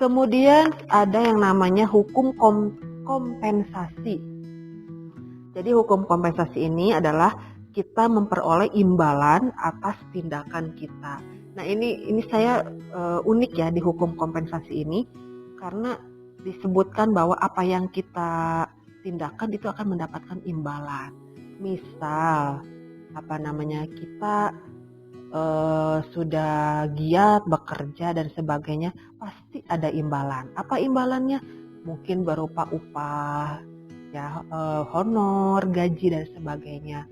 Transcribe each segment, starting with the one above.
Kemudian ada yang namanya hukum kompensasi. Jadi hukum kompensasi ini adalah kita memperoleh imbalan atas tindakan kita. Nah ini saya unik ya di hukum kompensasi ini, karena disebutkan bahwa apa yang kita tindakan itu akan mendapatkan imbalan. Misal kita sudah giat bekerja dan sebagainya, pasti ada imbalan. Apa imbalannya? Mungkin berupa upah, ya, honor, gaji dan sebagainya.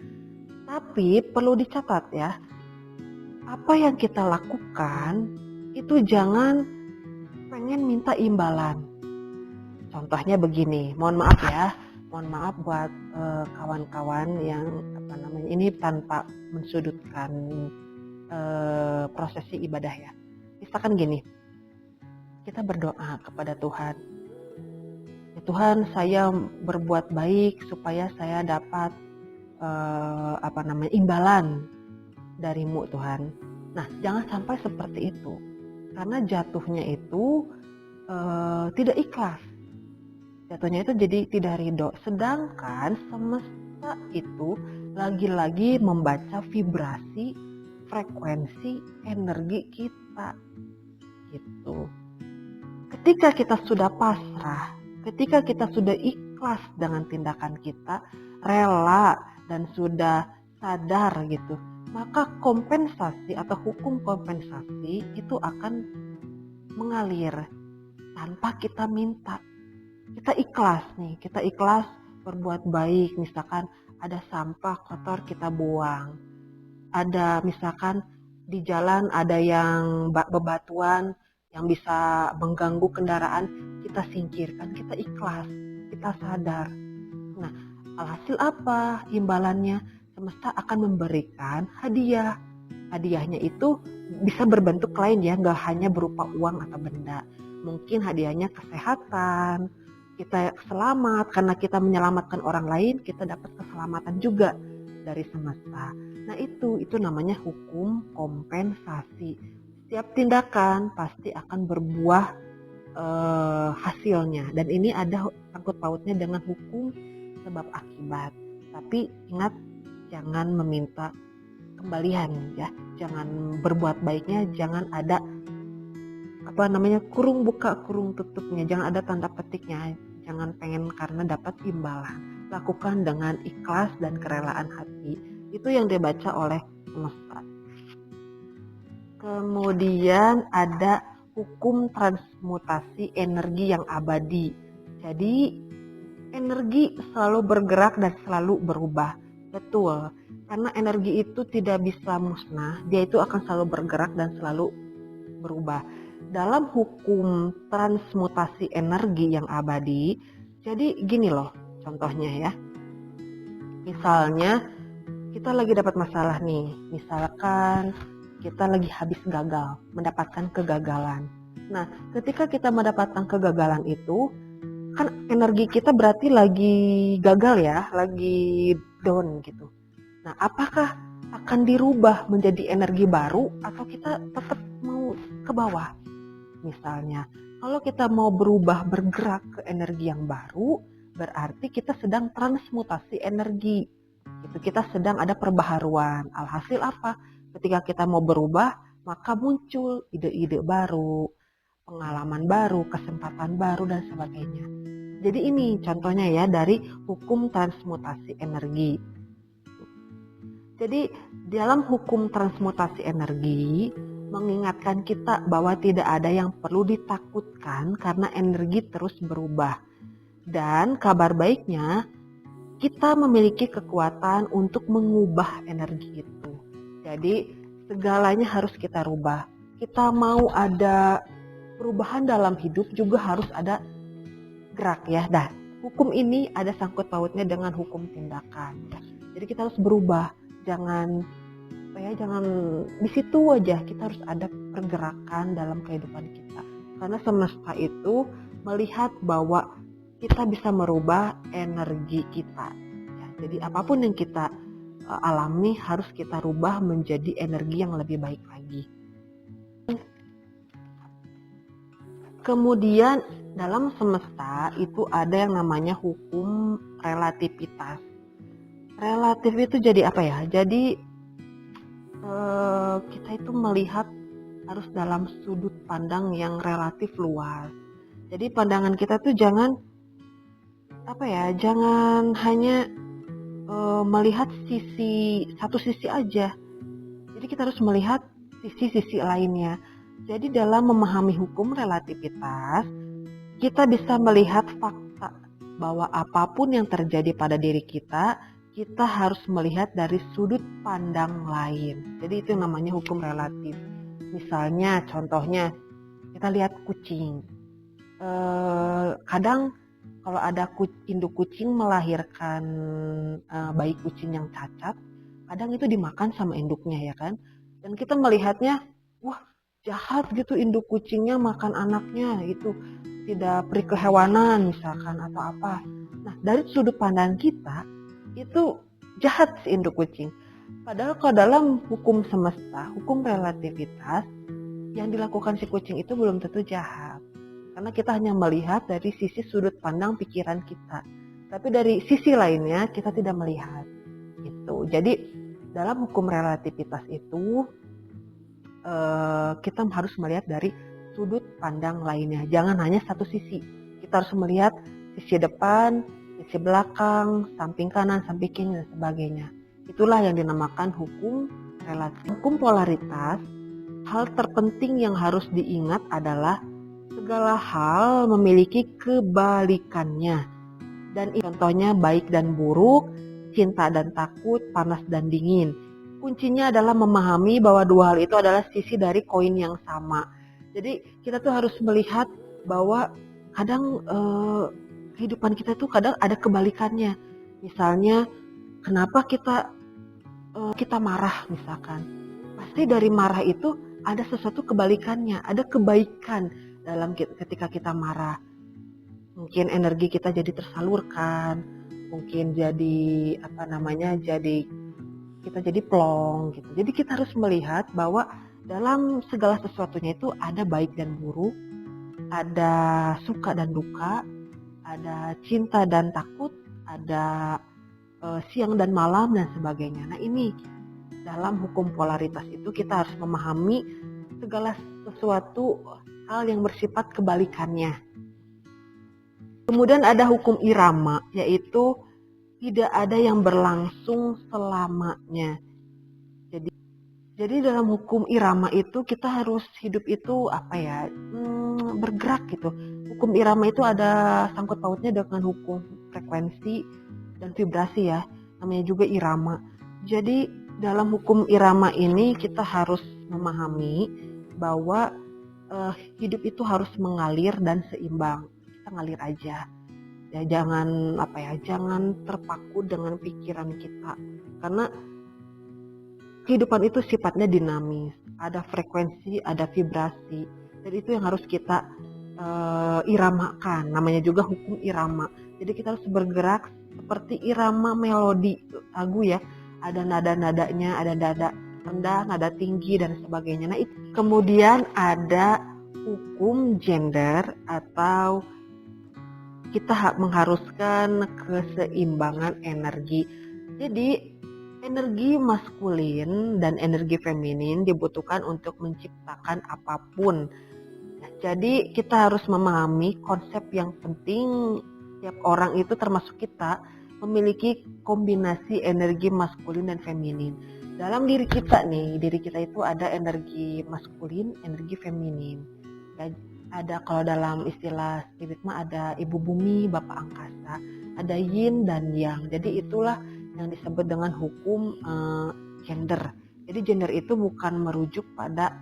Tapi perlu dicatat ya, apa yang kita lakukan itu jangan pengen minta imbalan. Contohnya begini, mohon maaf buat kawan-kawan yang ini tanpa mensudutkan prosesi ibadah ya. Misalkan gini, kita berdoa kepada Tuhan. Ya Tuhan, saya berbuat baik supaya saya dapat imbalan darimu Tuhan. Nah, jangan sampai seperti itu, karena jatuhnya itu tidak ikhlas. Jatuhnya itu jadi tidak ridho. Sedangkan semesta itu lagi-lagi membaca vibrasi, frekuensi, energi kita gitu. Ketika kita sudah pasrah, ketika kita sudah ikhlas dengan tindakan kita, rela dan sudah sadar gitu, maka kompensasi atau hukum kompensasi itu akan mengalir tanpa kita minta. Kita ikhlas berbuat baik. Misalkan ada sampah kotor kita buang, ada misalkan di jalan ada yang bebatuan yang bisa mengganggu kendaraan, kita singkirkan, kita ikhlas, kita sadar. Nah, alhasil apa imbalannya? Semesta akan memberikan hadiah. Hadiahnya itu bisa berbentuk lain ya, nggak hanya berupa uang atau benda. Mungkin hadiahnya kesehatan, kita selamat karena kita menyelamatkan orang lain, kita dapat keselamatan juga dari semesta. Nah itu namanya hukum kompensasi. Setiap tindakan pasti akan berbuah hasilnya, dan ini ada sangkut pautnya dengan hukum sebab akibat. Tapi ingat, jangan meminta kembalian ya, jangan berbuat baiknya, jangan ada kurung buka kurung tutupnya, jangan ada tanda petiknya, jangan pengen karena dapat imbalan. Lakukan dengan ikhlas dan kerelaan hati. Itu yang dibaca oleh semesta. Kemudian ada hukum transmutasi energi yang abadi. Jadi energi selalu bergerak dan selalu berubah. Betul, karena energi itu tidak bisa musnah, dia itu akan selalu bergerak dan selalu berubah. Dalam hukum transmutasi energi yang abadi, jadi gini loh contohnya ya. Misalnya kita lagi dapat masalah nih, misalkan kita lagi habis gagal, mendapatkan kegagalan. Nah, ketika kita mendapatkan kegagalan itu, kan energi kita berarti lagi gagal ya, lagi down gitu. Nah, apakah akan dirubah menjadi energi baru atau kita tetap mau ke bawah? Misalnya, kalau kita mau berubah bergerak ke energi yang baru, berarti kita sedang transmutasi energi. Itu kita sedang ada perbaharuan. Alhasil apa? Ketika kita mau berubah, maka muncul ide-ide baru, pengalaman baru, kesempatan baru dan sebagainya. Jadi ini contohnya ya dari hukum transmutasi energi. Jadi dalam hukum transmutasi energi mengingatkan kita bahwa tidak ada yang perlu ditakutkan karena energi terus berubah. Dan kabar baiknya, kita memiliki kekuatan untuk mengubah energi itu. Jadi segalanya harus kita rubah. Kita mau ada perubahan dalam hidup juga harus ada gerak ya. Nah, hukum ini ada sangkut pautnya dengan hukum tindakan. Jadi kita harus berubah. Jangan di situ aja, kita harus ada pergerakan dalam kehidupan kita. Karena semesta itu melihat bahwa kita bisa merubah energi kita. Ya, jadi apapun yang kita alami harus kita rubah menjadi energi yang lebih baik lagi. Kemudian dalam semesta itu ada yang namanya hukum relativitas. Relatif itu jadi apa ya? Jadi kita itu melihat harus dalam sudut pandang yang relatif luas. Jadi pandangan kita tuh jangan jangan hanya melihat satu sisi aja. Jadi kita harus melihat sisi-sisi lainnya. Jadi dalam memahami hukum relativitas, kita bisa melihat fakta bahwa apapun yang terjadi pada diri kita harus melihat dari sudut pandang lain. Jadi itu yang namanya hukum relatif. Misalnya, contohnya, kita lihat kucing. Kadang kalau ada induk kucing melahirkan bayi kucing yang cacat, kadang itu dimakan sama induknya ya kan. Dan kita melihatnya, wah jahat gitu induk kucingnya makan anaknya, itu tidak peri kehewanan misalkan atau apa. Nah dari sudut pandang kita itu jahat si induk kucing. Padahal kalau dalam hukum semesta, hukum relativitas, yang dilakukan si kucing itu belum tentu jahat. Karena kita hanya melihat dari sisi sudut pandang pikiran kita. Tapi dari sisi lainnya kita tidak melihat. Gitu. Jadi dalam hukum relativitas itu kita harus melihat dari sudut pandang lainnya. Jangan hanya satu sisi. Kita harus melihat sisi depan, sisi belakang, samping kanan, samping kiri, dan sebagainya. Itulah yang dinamakan hukum relatif. Hukum polaritas, hal terpenting yang harus diingat adalah segala hal memiliki kebalikannya. Dan contohnya baik dan buruk, cinta dan takut, panas dan dingin. Kuncinya adalah memahami bahwa dua hal itu adalah sisi dari koin yang sama. Jadi kita tuh harus melihat bahwa kadang kehidupan kita tuh kadang ada kebalikannya. Misalnya kenapa kita marah misalkan. Pasti dari marah itu ada sesuatu kebalikannya, ada kebaikan dalam ketika kita marah. Mungkin energi kita jadi tersalurkan, mungkin jadi kita jadi plong gitu. Jadi kita harus melihat bahwa dalam segala sesuatunya itu ada baik dan buruk, ada suka dan duka, ada cinta dan takut, ada siang dan malam dan sebagainya. Nah ini dalam hukum polaritas itu kita harus memahami segala sesuatu hal yang bersifat kebalikannya. Kemudian ada hukum irama, yaitu tidak ada yang berlangsung selamanya. Jadi dalam hukum irama itu kita harus hidup itu bergerak gitu. Hukum irama itu ada sangkut pautnya dengan hukum frekuensi dan vibrasi ya, namanya juga irama. Jadi dalam hukum irama ini kita harus memahami bahwa hidup itu harus mengalir dan seimbang. Kita ngalir aja. Ya jangan terpaku dengan pikiran kita. Karena kehidupan itu sifatnya dinamis, ada frekuensi, ada vibrasi, dan itu yang harus kita iramakan, namanya juga hukum irama. Jadi kita harus bergerak seperti irama melodi lagu ya, ada nada-nadanya, ada nada rendah, nada tinggi, dan sebagainya. Nah, kemudian ada hukum gender atau kita mengharuskan keseimbangan energi. Jadi energi maskulin dan energi feminin dibutuhkan untuk menciptakan apapun. Jadi kita harus memahami konsep yang penting. Tiap orang itu termasuk kita memiliki kombinasi energi maskulin dan feminin. Dalam diri kita itu ada energi maskulin, energi feminin. Ada kalau dalam istilah spirit ada ibu bumi, bapak angkasa, ada yin dan yang. Jadi itulah yang disebut dengan hukum gender. Jadi gender itu bukan merujuk pada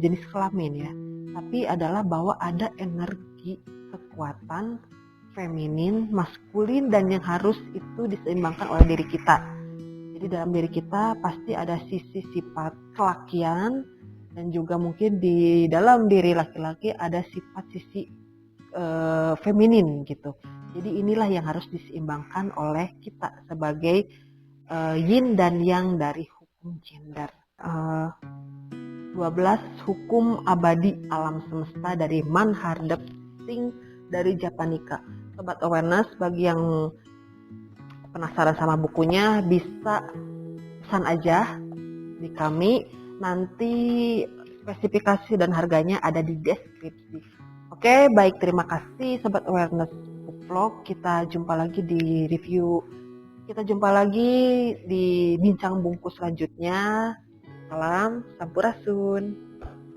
jenis kelamin ya, tapi adalah bahwa ada energi kekuatan feminin, maskulin, dan yang harus itu diseimbangkan oleh diri kita. Jadi dalam diri kita pasti ada sisi sifat kelakian, dan juga mungkin di dalam diri laki-laki ada sifat sisi feminin gitu. Jadi inilah yang harus diseimbangkan oleh kita sebagai yin dan yang dari hukum gender. 12 Hukum Abadi Alam Semesta dari Manhardep Singh dari Japanika. Sobat Awareness, bagi yang penasaran sama bukunya bisa pesan aja di kami, nanti spesifikasi dan harganya ada di deskripsi. Oke, baik, terima kasih Sobat Awareness Vlog. Kita jumpa lagi di review, kita jumpa lagi di bincang bungkus selanjutnya. Salam Sampurasun.